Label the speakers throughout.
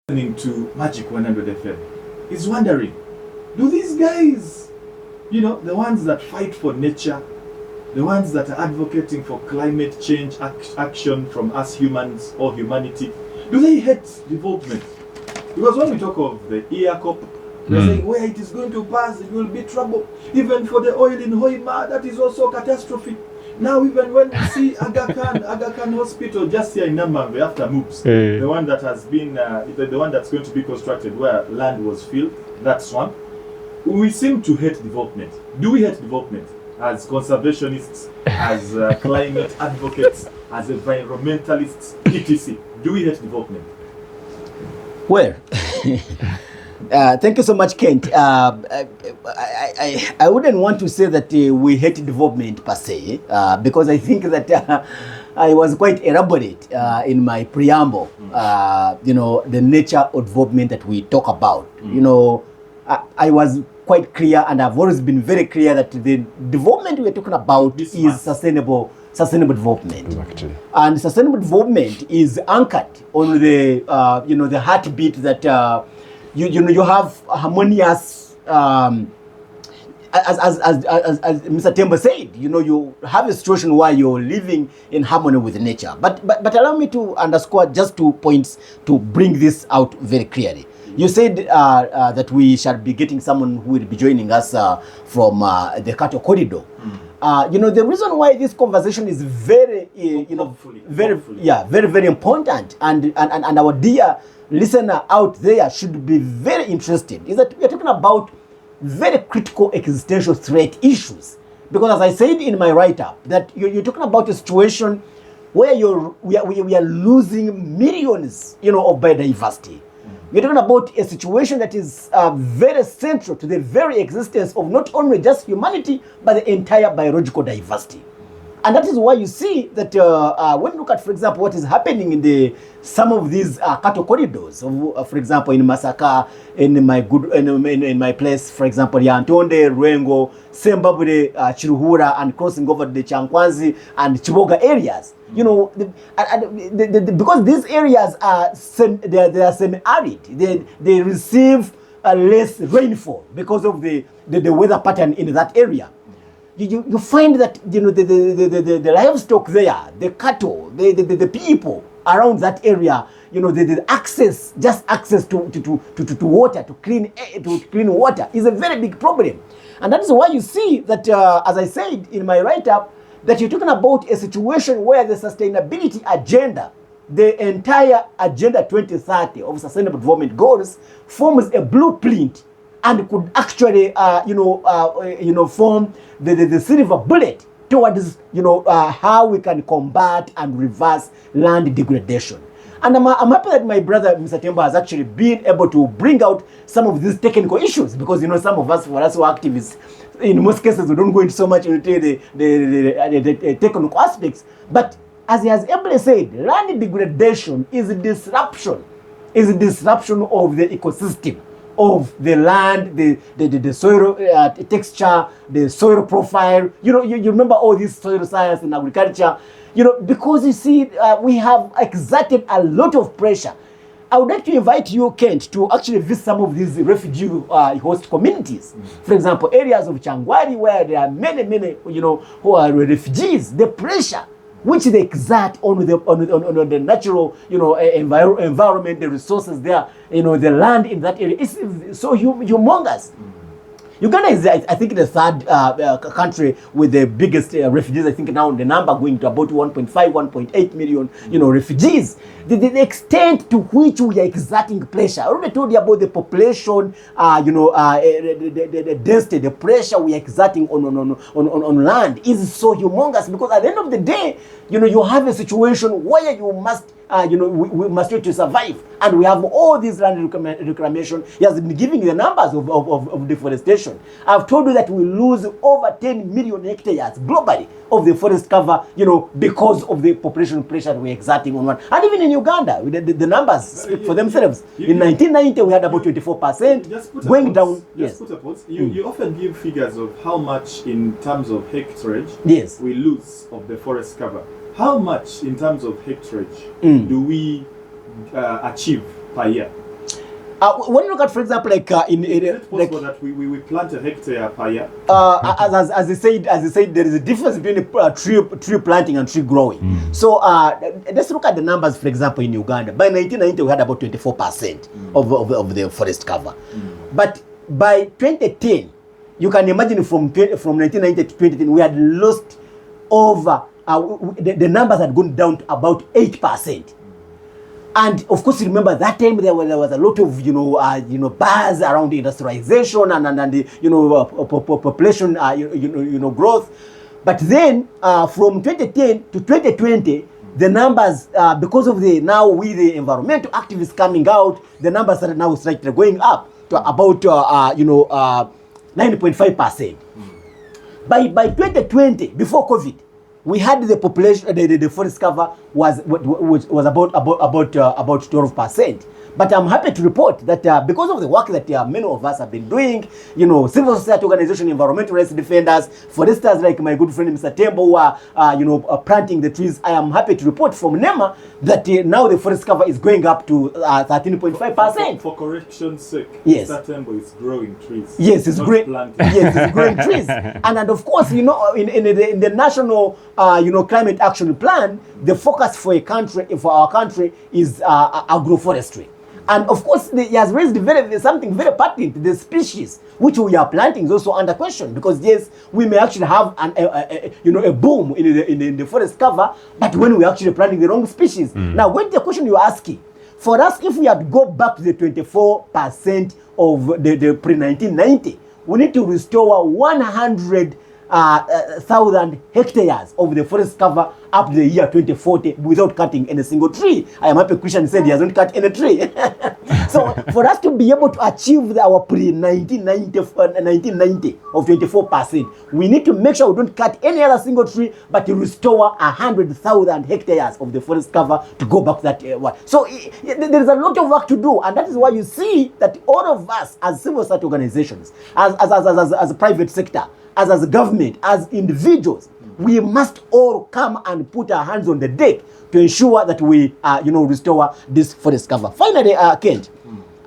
Speaker 1: listening to Magic 100 FM is wondering, do these guys, the ones that fight for nature, the ones that are advocating for climate change action from us humans or humanity, do they hate development? Because when we talk of the EACOP, they're saying where it is going to pass, it will be trouble. Even for the oil in Hoima, that is also a catastrophe. Now, even when we see Aga Khan Hospital just here in Namangwe after MOOPS, the one that has been, the one that's going to be constructed where land was filled, that swamp, we seem to hate development. Do we hate development as conservationists, as climate advocates, as environmentalists, etc.? Do we hate development?
Speaker 2: Well, thank you so much, Kent. I wouldn't want to say that we hate development per se, because I think that I was quite elaborate in my preamble. The nature of development that we talk about. I was quite clear, and I've always been very clear that the development we're talking about is sustainable development.
Speaker 3: Actually.
Speaker 2: And sustainable development is anchored on the the heartbeat that you have harmonious, as Mr. Temba said, you have a situation where you're living in harmony with nature. But allow me to underscore just 2 points to bring this out very clearly. You said that we shall be getting someone who will be joining us from the Kato Corridor. The reason why this conversation is very, very important, and our dear listener out there should be very interested, is that we are talking about very critical existential threat issues. Because as I said in my write-up, that you're talking about a situation where we are losing millions, of biodiversity. We're talking about a situation that is very central to the very existence of not only just humanity, but the entire biological diversity. And that is why you see that when you look at, for example, what is happening in some of these cattle corridors, for example, in Masaka, in my place, for example, Yantonde, Ruengo, Sembabure, Chiruhura, and crossing over the Chankwanzi and Chiboga areas. Because these areas are semi-arid, they receive less rainfall because of the weather pattern in that area. You find that the livestock there, the cattle, the people around that area, the access to water, to clean water is a very big problem. And that is why you see that, as I said in my write-up, that you're talking about a situation where the sustainability agenda, the entire Agenda 2030 of Sustainable Development Goals, forms a blueprint and could actually, form the silver bullet towards, how we can combat and reverse land degradation. And I'm happy that my brother, Mr. Temba, has actually been able to bring out some of these technical issues, because, some of us, for us who are activists, in most cases, we don't go into so much into the technical aspects. But as he has ably said, land degradation is a disruption of the ecosystem, of the land, the soil texture, the soil profile. You remember all this soil science in agriculture, because you see, we have exerted a lot of pressure. I would like to invite you, Kent, to actually visit some of these refugee host communities. For example, areas of Changwari, where there are many, who are refugees. The pressure which they exert on the natural, environment, the resources there, the land in that area, is so humongous. Uganda is, I think, the third country with the biggest refugees. I think now the number going to about 1.5, 1.8 million, refugees. The extent to which we are exerting pressure. I already told you about the population, the density, the pressure we are exerting on land is so humongous, because at the end of the day, you have a situation where you must, we must try to survive. And we have all these land reclamation. He has been giving the numbers of deforestation. I've told you that we lose over 10 million hectares globally of the forest cover, because of the population pressure we're exerting on one. And even in Uganda, the numbers speak for themselves. In 1990, we had about 24%, going down. Yes.
Speaker 1: You often give figures of how much in terms of hectarage we lose of the forest cover. How much in terms of hectarage do we achieve per year?
Speaker 2: When you look at, for example, like
Speaker 1: Is it possible that we plant a hectare per year?
Speaker 2: as I said, there is a difference between tree planting and tree growing. So let's look at the numbers. For example, in Uganda, by 1990 we had about 24% of the forest cover, but by 2010, you can imagine from 1990 to 2010 we had lost over the numbers had gone down to about 8%. And of course, remember that time there was a lot of buzz around industrialization and the population growth. But then from 2010 to 2020, the numbers because of the environmental activists coming out, the numbers are now slightly going up to about 9.5%. By 2020, before COVID, we had the population, the forest cover was about 12%. But I'm happy to report that because of the work that many of us have been doing, civil society organization, environmental rights defenders, foresters like my good friend Mr. Tembo, who are planting the trees, I am happy to report from NEMA that now the forest cover is going up to 13.5%.
Speaker 1: For correction's sake,
Speaker 2: yes,
Speaker 1: Mr. Tembo is growing trees.
Speaker 2: Yes, it's growing. Yes, it's growing trees. And of course, in the national climate action plan, the focus for our country is agroforestry. And of course, he has raised something very pertinent. The species which we are planting is also under question, because yes, we may actually have a boom in the forest cover, but when we're actually planting the wrong species. Now, when the question you're asking, for us, if we had to go back to the 24% of the pre-1990, we need to restore 100,000 hectares of the forest cover up to the year 2040 without cutting any single tree. I am happy Christian said he hasn't cut any tree. So for us to be able to achieve our pre-1990 of 24%, we need to make sure we don't cut any other single tree, but to restore 100,000 hectares of the forest cover to go back to that one. So there is a lot of work to do, and that is why you see that all of us as civil society organizations, as a private sector, as a government, as individuals, we must all come and put our hands on the deck to ensure that we, restore this forest cover. Finally, Kent,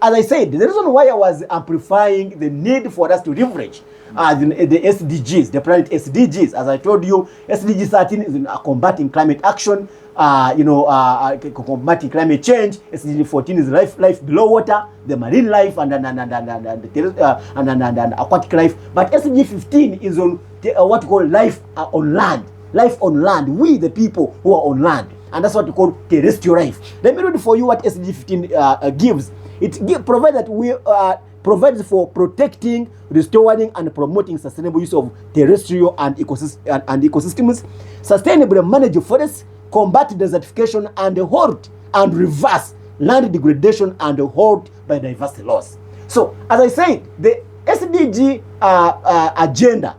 Speaker 2: as I said, the reason why I was amplifying the need for us to leverage the SDGs, the planet SDGs, as I told you, SDG 13 is combating climate action, combating climate change. SDG 14 is life below water, the marine life and aquatic life. But SDG 15 is on what we call life on land. Life on land. We, the people who are on land. And that's what we call terrestrial life. Let me read for you what SDG 15 gives. It provides that we provides for protecting, restoring, and promoting sustainable use of terrestrial and ecosystems, sustainably manage forests, combat desertification, and halt and reverse land degradation and halt biodiversity loss. So, as I said, the SDG agenda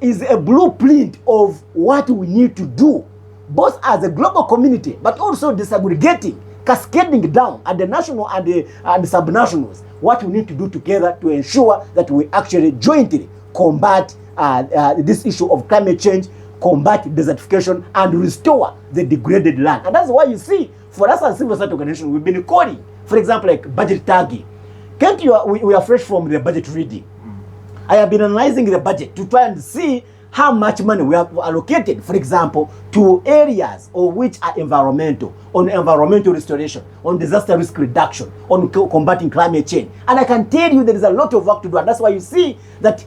Speaker 2: is a blueprint of what we need to do, both as a global community, but also disaggregating, cascading down at the national and the subnationals, what we need to do together to ensure that we actually jointly combat this issue of climate change, combat desertification, and restore the degraded land. And that's why you see, for us as civil society organization, we've been calling, for example, like budget tagging. Can't you? We are fresh from the budget reading. I have been analyzing the budget to try and see how much money we have allocated, for example, to areas of which are environmental, on environmental restoration, on disaster risk reduction, on combating climate change. And I can tell you there is a lot of work to do, and that's why you see that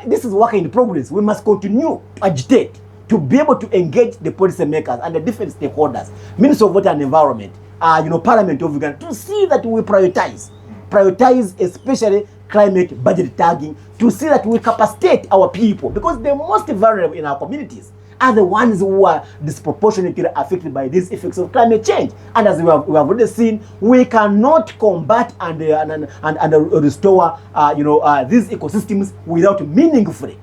Speaker 2: this is work in progress. We must continue to agitate, to be able to engage the policy makers and the different stakeholders, Minister of Water and Environment, Parliament of Uganda, to see that we prioritize especially climate budget tagging, to see that we capacitate our people, because the most vulnerable in our communities are the ones who are disproportionately affected by these effects of climate change. And as we have already seen, we cannot combat and restore these ecosystems without meaningfully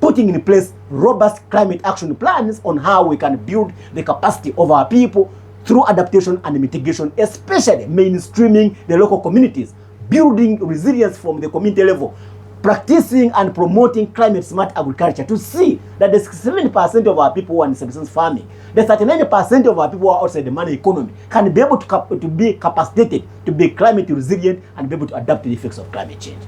Speaker 2: putting in place robust climate action plans on how we can build the capacity of our people through adaptation and mitigation, especially mainstreaming the local communities, building resilience from the community level, practicing and promoting climate smart agriculture to see that the 67% of our people who are in subsistence farming, the 39% of our people who are outside the money economy can be able to be capacitated to be climate resilient and be able to adapt to the effects of climate change.